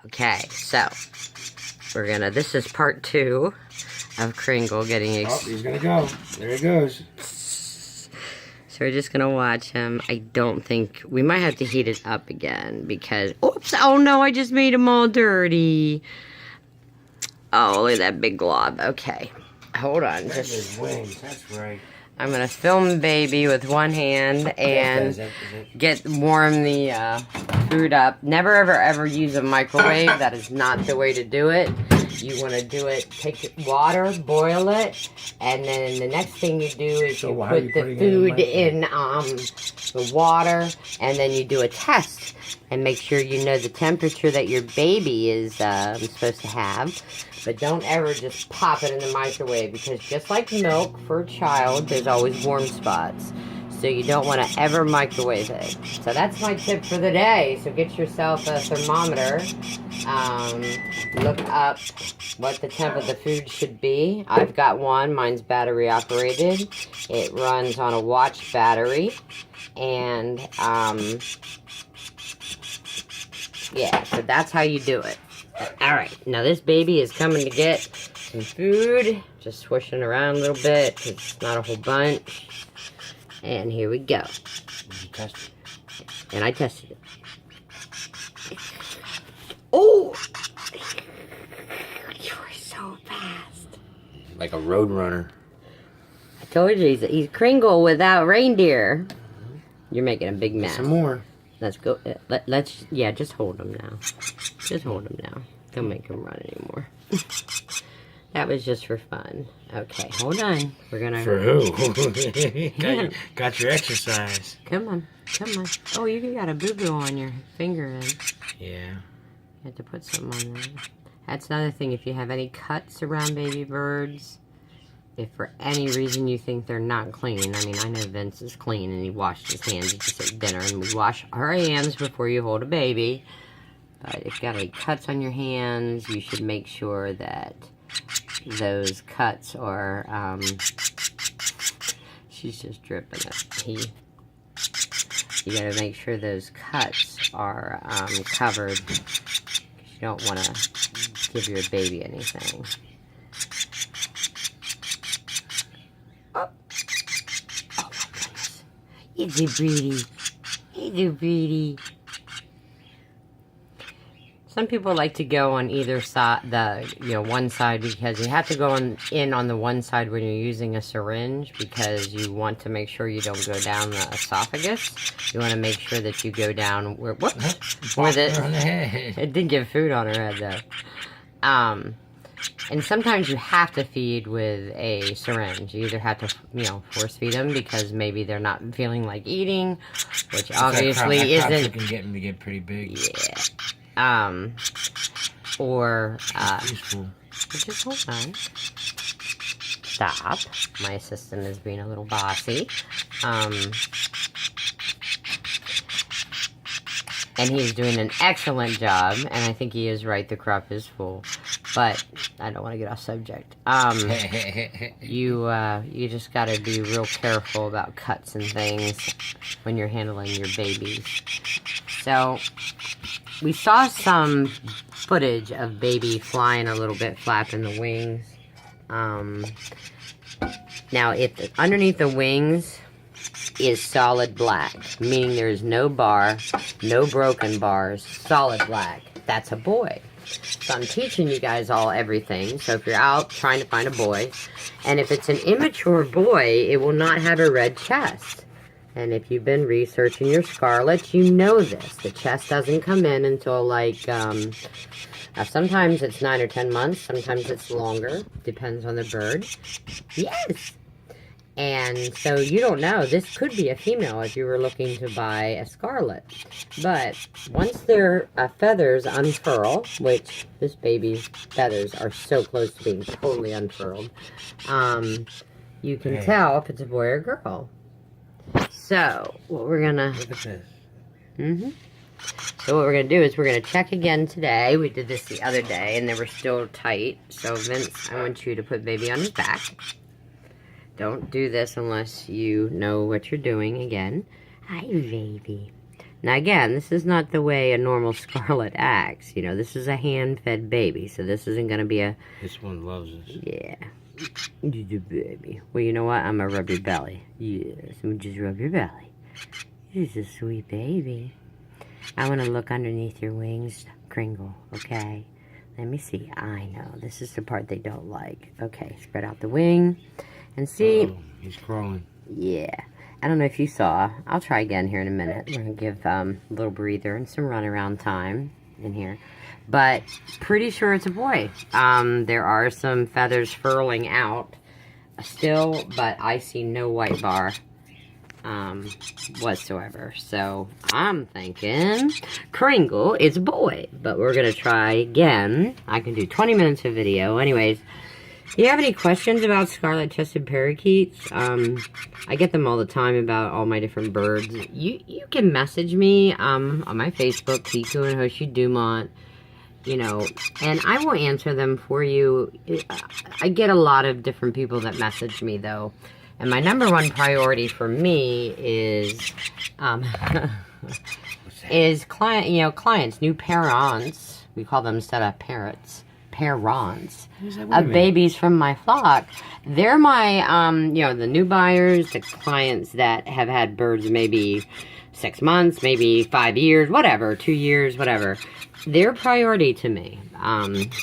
Okay, so we're gonna. This is part 2 of Kringle getting. Oh, he's gonna go. There he goes. So we're just gonna watch him. I don't think we might have to heat it up again because. Oops! Oh no! I just made him all dirty. Oh, look at that big glob. Okay, hold on. That's his wings. That's right. I'm gonna film baby with one hand and get warm the food up. Never ever use a microwave. That is not the way to do it. You want to do it, take water, boil it, and then the next thing you do is you put the food in the water, and then you do a test and make sure you know the temperature that your baby is supposed to have. But don't ever just pop it in the microwave, because just like milk for a child, there's always warm spots. So you don't want to ever microwave it. So that's my tip for the day. So get yourself a thermometer. Look up what the temp of the food should be. I've got one. Mine's battery operated. It runs on a watch battery. And, yeah, so that's how you do it. Alright, now this baby is coming to get some food. Just swishing around a little bit, 'cause it's not a whole bunch. And here we go. You test it. And I tested it. Oh! You are so fast. Like a road runner. I told you, he's Kringle without reindeer. You're making a big mess. Some more. Let's go. Let's, yeah, just hold him now. Just hold him now. Don't make him run anymore. That was just for fun. Okay, hold on. We're gonna... For who? got your exercise. Come on. Come on. Oh, you got a boo-boo on your finger. Yeah. You have to put something on there. That's another thing. If you have any cuts around baby birds, if for any reason you think they're not clean, I mean, I know Vince is clean and he washed his hands. He just ate dinner, and we wash our hands before you hold a baby. But if you got any cuts on your hands, you should make sure that those cuts are, she's just dripping it. You gotta make sure those cuts are covered, because you don't want to give your baby anything. Oh, oh my goodness. It's a pretty. It's a pretty. Some people like to go on either side, one side, because you have to go in on the one side when you're using a syringe, because you want to make sure you don't go down the esophagus. You want to make sure that you go down where, it did give food on her head though. And sometimes you have to feed with a syringe. You either have to, force feed them because maybe they're not feeling like eating, which obviously isn't. Can get them to get pretty big. Yeah. Just hold on. Stop. My assistant is being a little bossy. And he's doing an excellent job, and I think he is right, the crop is full. But I don't want to get off subject. You just gotta be real careful about cuts and things when you're handling your babies. So, we saw some footage of baby flying a little bit, flapping the wings. Now, if underneath the wings is solid black, meaning there's no bar, no broken bars, solid black, that's a boy. So I'm teaching you guys all everything. So if you're out trying to find a boy, and if it's an immature boy, it will not have a red chest. And if you've been researching your Scarlets, you know this. The chest doesn't come in until like, sometimes it's 9 or 10 months. Sometimes it's longer. Depends on the bird. Yes! And so you don't know. This could be a female if you were looking to buy a Scarlet. But once their feathers unfurl, which this baby's feathers are so close to being totally unfurled, you can tell if it's a boy or girl. So, what we're gonna... Look at this. So what we're gonna do is we're gonna check again today. We did this the other day and they were still tight. So Vince, I want you to put baby on his back. Don't do this unless you know what you're doing again. Hi, baby. Now again, this is not the way a normal Scarlet acts. You know, this is a hand-fed baby, so this isn't going to be a... This one loves us. Yeah. You do, baby. Well, you know what? I'm going to rub your belly. Yes, I'm going to just rub your belly. You're just a sweet baby. I want to look underneath your wings, Kringle, okay? Let me see. I know. This is the part they don't like. Okay, spread out the wing. And see... Uh-oh, he's crawling. Yeah. I don't know if you saw. I'll try again here in a minute. We're going to give a little breather and some runaround time in here. But pretty sure it's a boy. There are some feathers furling out still, but I see no white bar whatsoever. So I'm thinking Kringle is a boy. But we're going to try again. I can do 20 minutes of video. Anyways. Do you have any questions about scarlet-chested parakeets? I get them all the time about all my different birds. You can message me on my Facebook, Kiku and Hoshi Dumont, you know, and I will answer them for you. I get a lot of different people that message me, though, and my number one priority for me is clients, new parents. We call them instead of parrots. Parents of babies from my flock. They're my, the new buyers, the clients that have had birds maybe 6 months, maybe 5 years, whatever, 2 years, whatever. They're priority to me.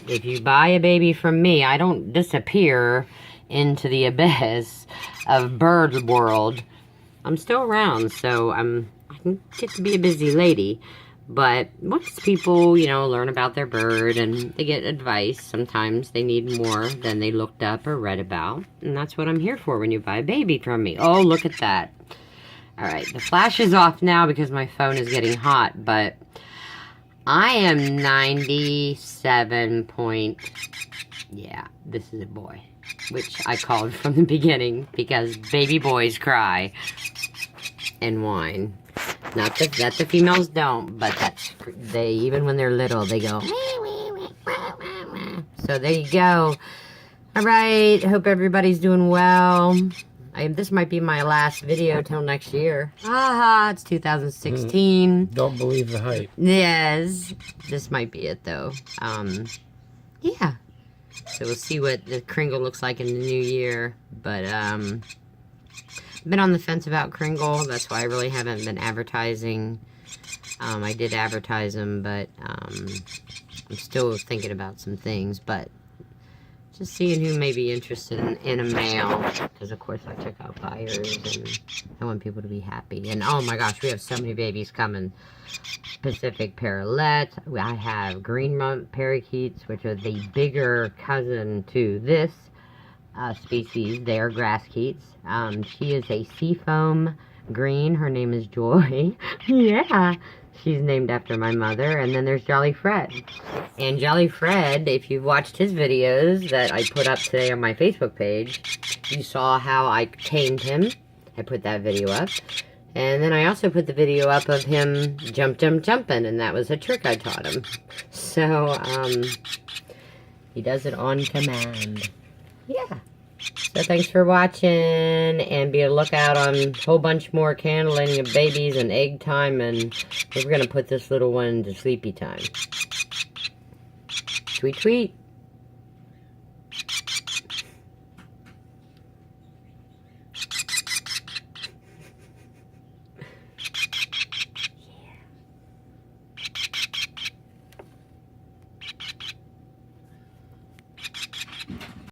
If you buy a baby from me, I don't disappear into the abyss of bird world. I'm still around, so I can get to be a busy lady. But once people, learn about their bird and they get advice, sometimes they need more than they looked up or read about. And that's what I'm here for when you buy a baby from me. Oh, look at that. All right, the flash is off now because my phone is getting hot, but I am 97 point... Yeah, this is a boy, which I called from the beginning because baby boys cry and whine. Not that the females don't, but even when they're little, they go. So there you go. All right. Hope everybody's doing well. This might be my last video till next year. It's 2016. Don't believe the hype. Yes. This might be it, though. Yeah. So we'll see what the Kringle looks like in the new year. But, been on the fence about Kringle. That's why I really haven't been advertising. I did advertise them, but I'm still thinking about some things. But just seeing who may be interested in a male, because of course I check out buyers and I want people to be happy. And oh my gosh, we have so many babies coming. Pacific Parrot. I have green rump parakeets, which are the bigger cousin to this species. They are grass keats. She is a seafoam green. Her name is Joy. Yeah, she's named after my mother. And then there's Jolly Fred. And Jolly Fred, if you've watched his videos that I put up today on my Facebook page, you saw how I tamed him. I put that video up. And then I also put the video up of him jumping, and that was a trick I taught him. So, he does it on command. Yeah. So thanks for watching, and be a lookout on a whole bunch more candling of babies and egg time, and we're going to put this little one to sleepy time. Tweet, tweet.